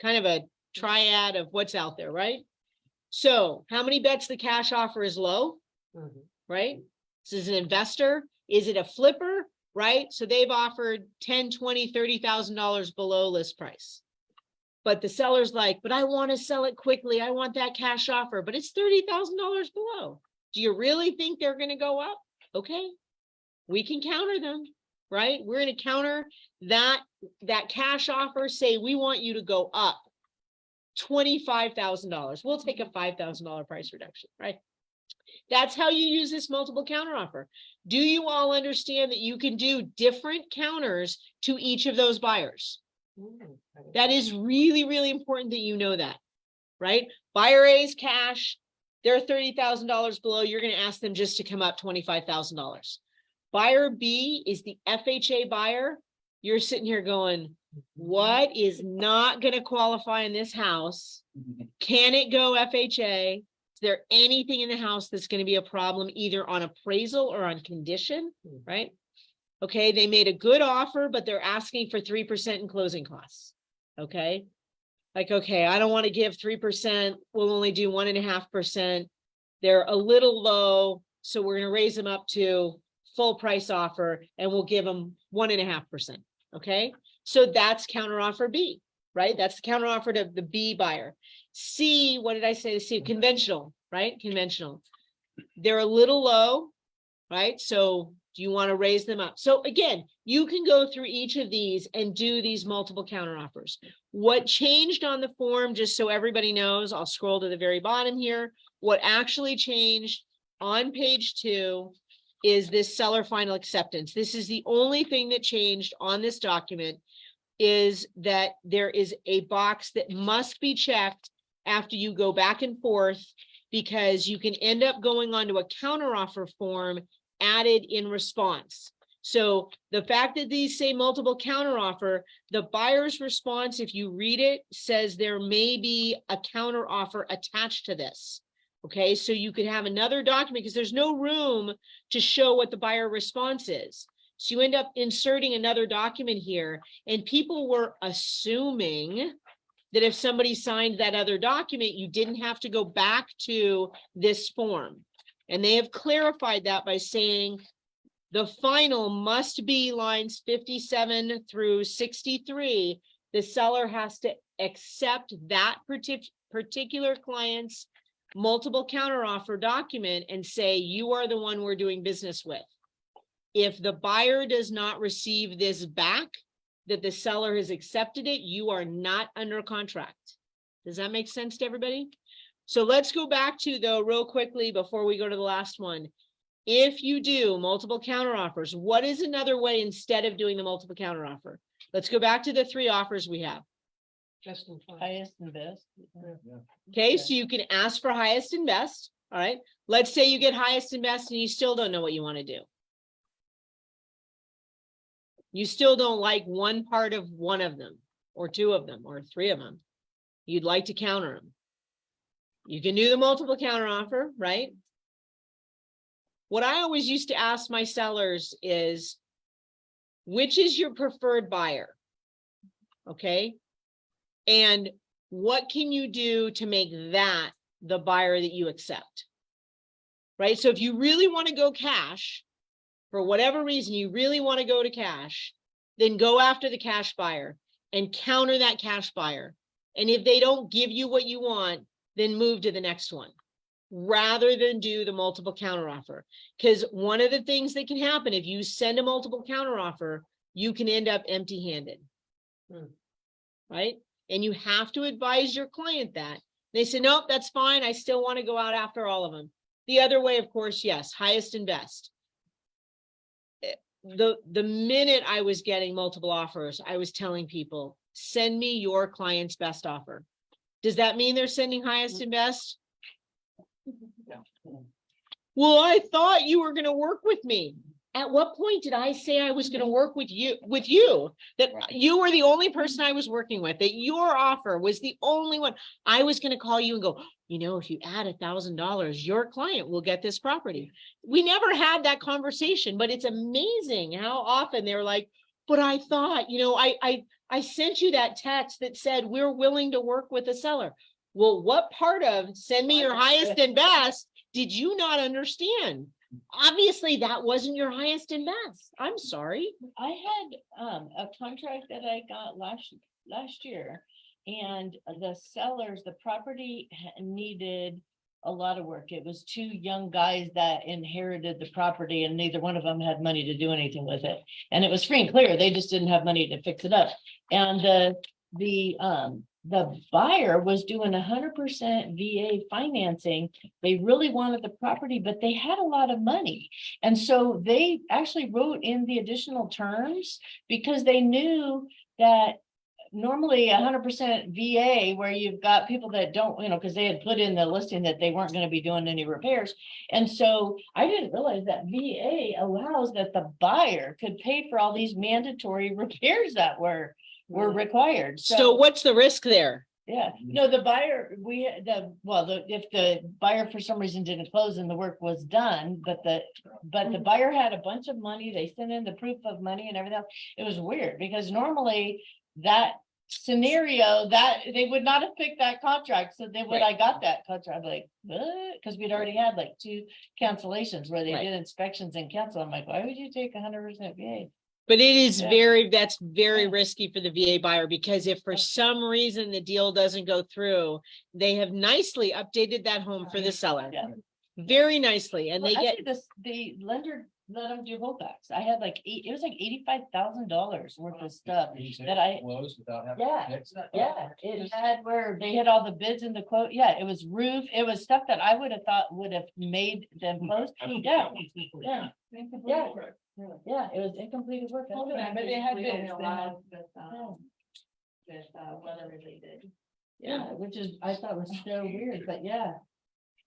Kind of a triad of what's out there, right? So how many bets the cash offer is low, right? This is an investor. Is it a flipper, right? So they've offered $10,000, $20,000, $30,000 below list price. But the seller's like, but I want to sell it quickly. I want that cash offer, but it's $30,000 below. Do you really think they're going to go up? Okay, we can counter them, right? We're going to counter that cash offer. Say we want you to go up $25,000. We'll take a $5,000 price reduction, right? That's how you use this multiple counteroffer. Do you all understand that you can do different counters to each of those buyers? That is really, really important that you know that, right? Buyer A is cash. They're $30,000 below. You're going to ask them just to come up $25,000. Buyer B is the FHA buyer. You're sitting here going, what is not going to qualify in this house? Can it go FHA? Is there anything in the house that's going to be a problem either on appraisal or on condition, right? Okay, they made a good offer, but they're asking for 3% in closing costs. Okay, like, okay, I don't want to give 3%. We'll only do 1.5%. They're a little low, so we're going to raise them up to full price offer and we'll give them 1.5%. Okay, so that's counteroffer B, right? That's the counteroffer to the B buyer. C, what did I say to C? Conventional, right? Conventional. They're a little low, right? So do you want to raise them up? So again, you can go through each of these and do these multiple counteroffers. What changed on the form, just so everybody knows, I'll scroll to the very bottom here. What actually changed on page 2 is this seller final acceptance. This is the only thing that changed on this document, is that there is a box that must be checked after you go back and forth, because you can end up going onto a counteroffer form added in response. So the fact that these say multiple counteroffer, the buyer's response, if you read it, says there may be a counteroffer attached to this. Okay, so you could have another document because there's no room to show what the buyer response is. So you end up inserting another document here, and people were assuming that if somebody signed that other document, you didn't have to go back to this form. And they have clarified that by saying the final must be lines 57 through 63. The seller has to accept that particular client's multiple counteroffer document and say, you are the one we're doing business with. If the buyer does not receive this back, that the seller has accepted it, you are not under contract. Does that make sense to everybody? So let's go back to, though, real quickly before we go to the last one. If you do multiple counteroffers, what is another way instead of doing the multiple counteroffer? Let's go back to the 3 offers we have. Just in time. Highest and best. Okay, so you can ask for highest and best. All right. Let's say you get highest and best and you still don't know what you want to do. You still don't like one part of one of them, or 2 of them, or 3 of them. You'd like to counter them. You can do the multiple counteroffer, right? What I always used to ask my sellers is, which is your preferred buyer? Okay? And what can you do to make that the buyer that you accept? Right? So if you really want to go cash, for whatever reason, you really want to go to cash, then go after the cash buyer and counter that cash buyer. And if they don't give you what you want, then move to the next one rather than do the multiple counteroffer. Because one of the things that can happen if you send a multiple counteroffer, you can end up empty-handed. Right? And you have to advise your client that. They say, nope, that's fine. I still want to go out after all of them. The other way, of course, yes, highest and best. The minute I was getting multiple offers, I was telling people, send me your client's best offer. Does that mean they're sending highest and best? Well, I thought you were going to work with me. At what point did I say I was going to work with you, that you were the only person I was working with, that your offer was the only one? I was going to call you and go, you know, if you add $1,000, your client will get this property. We never had that conversation, but it's amazing how often they're like, but I thought, you know, I sent you that text that said, we're willing to work with a seller. Well, what part of send me your highest and best did you not understand? Obviously, that wasn't your highest and best. I'm sorry. I had a contract that I got last year, and the sellers, the property needed a lot of work. It was two young guys that inherited the property, and neither one of them had money to do anything with it. And it was free and clear. They just didn't have money to fix it up. And the buyer was doing 100% VA financing. They really wanted the property, but they had a lot of money. And so they actually wrote in the additional terms because they knew that normally 100% VA, where you've got people that don't, you know, because they had put in the listing that they weren't going to be doing any repairs. And so I didn't realize that VA allows that the buyer could pay for all these mandatory repairs that were required. So what's the risk there? Yeah, no, the buyer, if the buyer for some reason didn't close and the work was done, but the buyer had a bunch of money, they sent in the proof of money and everything else. It was weird because normally that scenario that they would not have picked that contract. So then when I got that contract, I'm like, because we'd already had like 2 cancellations where they did inspections and cancel. I'm like, why would you take 100% VA? But it is that's very risky for the VA buyer, because if for some reason the deal doesn't go through, they have nicely updated that home for the seller. Very nicely. And Well, they get actually, the lender let them do holdbacks. I had like it was like $85,000 worth of stuff that I Closed without having to fix it. it had where they had all the bids and the quote. Yeah, it was roof. It was stuff that I would have thought would have made them close. Yeah, it was incompleted work. But they had been allowed with weather related. Yeah, which is, I thought was so weird, but yeah.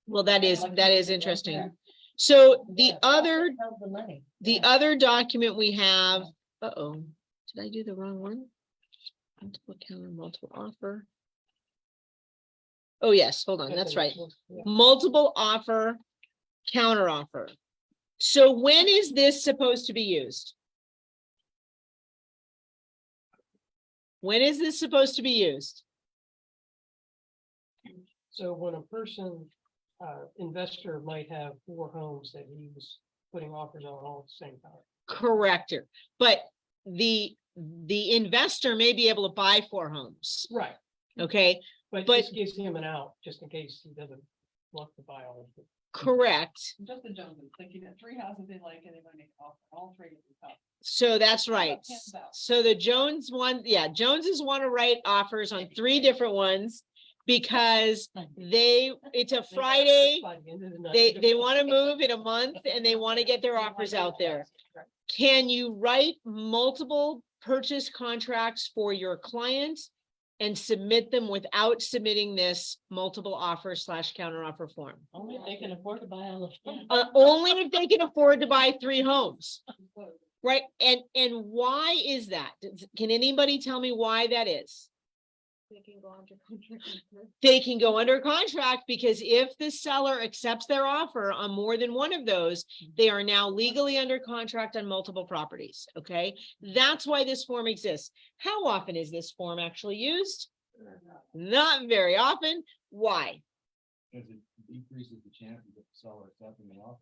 well, that is interesting. So the other Held the money. the other document we have, did I do the wrong one? Multiple counter, multiple offer. Oh, yes, hold on, that's right. Multiple offer, counter offer. So when is this supposed to be used? When is this supposed to be used? So when a person, investor might have 4 homes that he was putting offers on all at the same time. Correct. But the investor may be able to buy 4 homes. Right. Okay, But But- this gives him an out, just in case he doesn't want to buy all of it. correct. Just the Joneses, like you got 3 houses they like and they're gonna make an offer, all 3 of the top. So that's right. Hands out. So the Joneses want to write offers on 3 different ones because it's a Friday. By the end of the night. They want to move in a month and they want to get their offers out there. Can you write multiple purchase contracts for your client and submit them without submitting this multiple offer / counter offer form? Only if they can afford to buy all of them. Only if they can afford to buy 3 homes. Right, and why is that? Can anybody tell me why that is? They can go under contract. They can go under contract because if the seller accepts their offer on more than one of those, they are now legally under contract on multiple properties, okay? That's why this form exists. How often is this form actually used? Not very often. Why? Because it decreases the chances of the seller accepting the offer.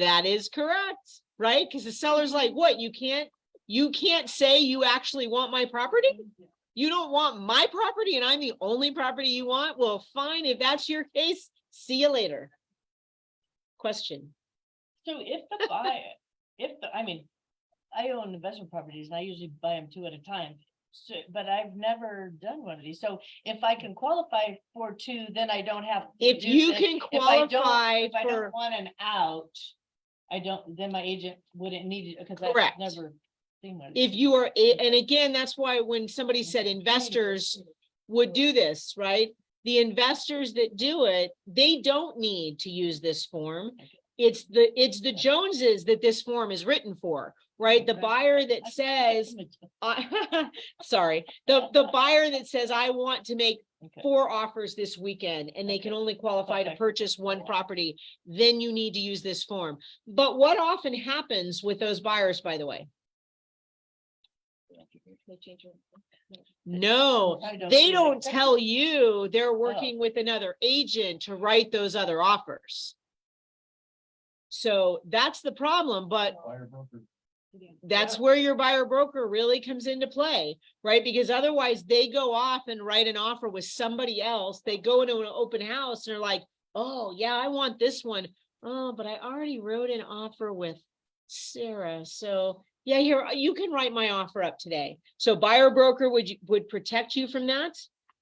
That is correct, right? Because the seller's like, what, you can't say you actually want my property? You don't want my property and I'm the only property you want? Well, fine, if that's your case, see you later. Question. So if the buyer, I mean, I own investment properties and I usually buy them 2 at a time. So, but I've never done one of these. So if I can qualify for 2, then I don't have. to If do you this. can If I don't- qualify If I for, don't want an out, then my agent wouldn't need it because Correct. I've never seen one. if you are, and again, that's why when somebody said investors would do this, right? The investors that do it, they don't need to use this form. It's the Joneses that this form is written for, right? The Okay. buyer that says, sorry, the buyer that says, I want to make Okay. 4 offers this weekend and they can only qualify to Okay. purchase 1 property, then you need to use this form. But what often happens with those buyers, by the way? No, I don't they do don't that. tell you they're working with another agent to write those other offers. So that's the problem, but Buyer broker. that's where your buyer broker really comes into play, right? Because otherwise they go off and write an offer with somebody else. They go into an open house and they're like, oh yeah, I want this one. Oh, but I already wrote an offer with Sarah. So yeah, here, you can write my offer up today. So buyer broker would protect you from that.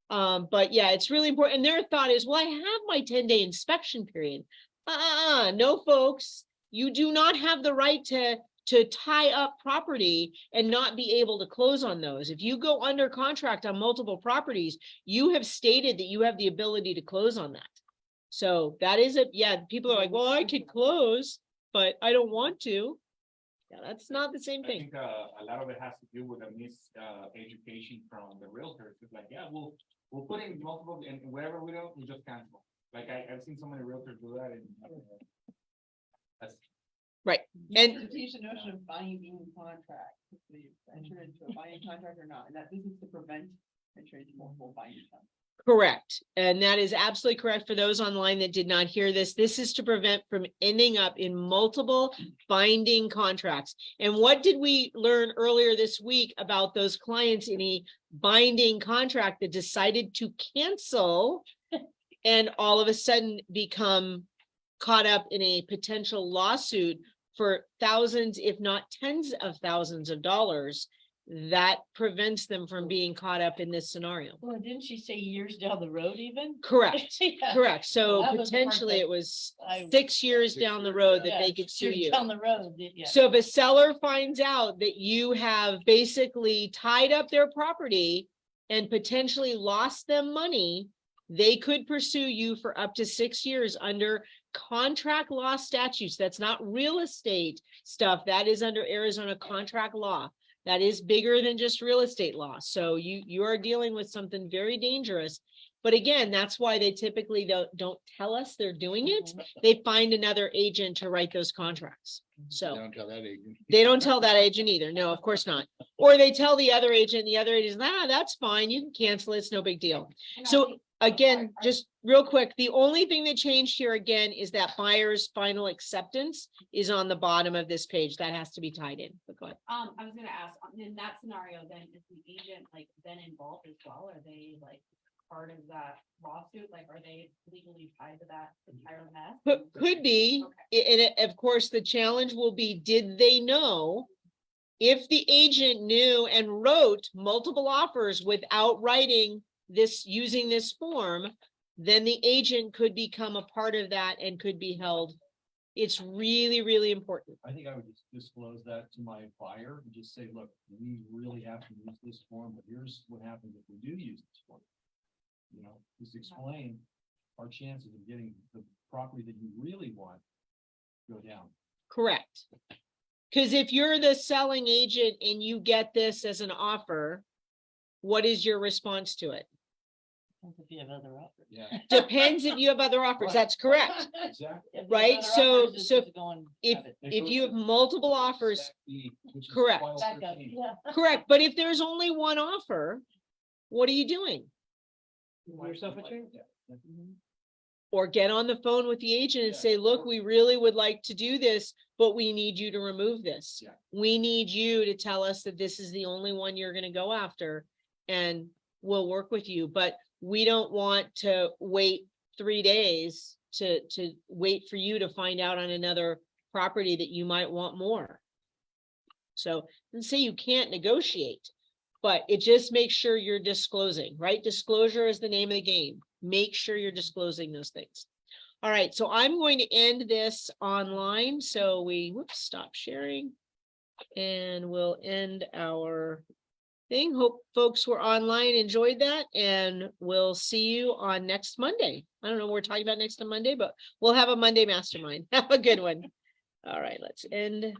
But yeah, it's really important. And their thought is, well, I have my 10-day inspection period. No, folks, you do not have the right to tie up property and not be able to close on those. If you go under contract on multiple properties, you have stated that you have the ability to close on that. So that is people are like, well, I could close, but I don't want to. Yeah, that's not the same I thing. think a lot of it has to do with a education from the realtors. It's like, yeah, we'll put in multiple and wherever we don't, we just cancel. Like I've seen so many realtors do that and that's. Right. And To teach the notion of binding contract, if you enter into a binding contract or not, and that this is to prevent entering into multiple binding contracts. correct. And that is absolutely correct for those online that did not hear this. This is to prevent from ending up in multiple binding contracts. And what did we learn earlier this week about those clients in a binding contract that decided to cancel and all of a sudden become caught up in a potential lawsuit for thousands, if not tens of thousands of dollars? That prevents them from being caught up in this scenario. Well, didn't she say years down the road even? Correct. Yeah. Correct. So That was the part potentially that it was I- 6 years down the road that they could sue years you. Down the road, yeah. So if a seller finds out that you have basically tied up their property and potentially lost them money, they could pursue you for up to 6 years under contract law statutes. That's not real estate stuff. That is under Arizona contract law. That is bigger than just real estate law. So you are dealing with something very dangerous. But again, that's why they typically don't tell us they're doing it. They find another agent to write those contracts. So Don't tell that agent. they don't tell that agent either. No, of course not. Or they tell the other agent, that's fine. You can cancel it. It's no big deal. So again, just real quick, the only thing that changed here again is that buyer's final acceptance is on the bottom of this page. That has to be tied in. But go ahead. I was gonna ask, in that scenario, then is the agent like then involved as well? Are they like part of that lawsuit? Like, are they legally tied to that entire mess? Could be, and of course, the challenge will be, did they know? If the agent knew and wrote multiple offers without writing this, using this form, then the agent could become a part of that and could be held. It's really, really important. I think I would just disclose that to my buyer and just say, look, we really have to use this form, but here's what happens if we do use this form. You know, just explain our chances of getting the property that you really want go down. Correct. Because if you're the selling agent and you get this as an offer, What is your response to it? If you have other offers. Yeah, Depends if you have other offers. That's correct. exactly. If there's Right, other so- offers, it's so just going, if- have it. If you have multiple offers, Stack B, which is Correct. file Back up, 13. yeah. correct, but if there's only one offer, what are you doing? Give yourself a chance. Yeah. Or get on the phone with the agent and Yeah. say, look, we really would like to do this, but we need you to remove this. Yeah. We need you to tell us that this is the only one you're gonna go after, and we'll work with you, but we don't want to wait 3 days to wait for you to find out on another property that you might want more. So, and say you can't negotiate, but it just makes sure you're disclosing, right? Disclosure is the name of the game. Make sure you're disclosing those things. All right, so I'm going to end this online. So we, stop sharing. And we'll end our thing. Hope folks were online, enjoyed that, and we'll see you on next Monday. I don't know what we're talking about next on Monday, but we'll have a Monday mastermind. Have a good one. All right, let's end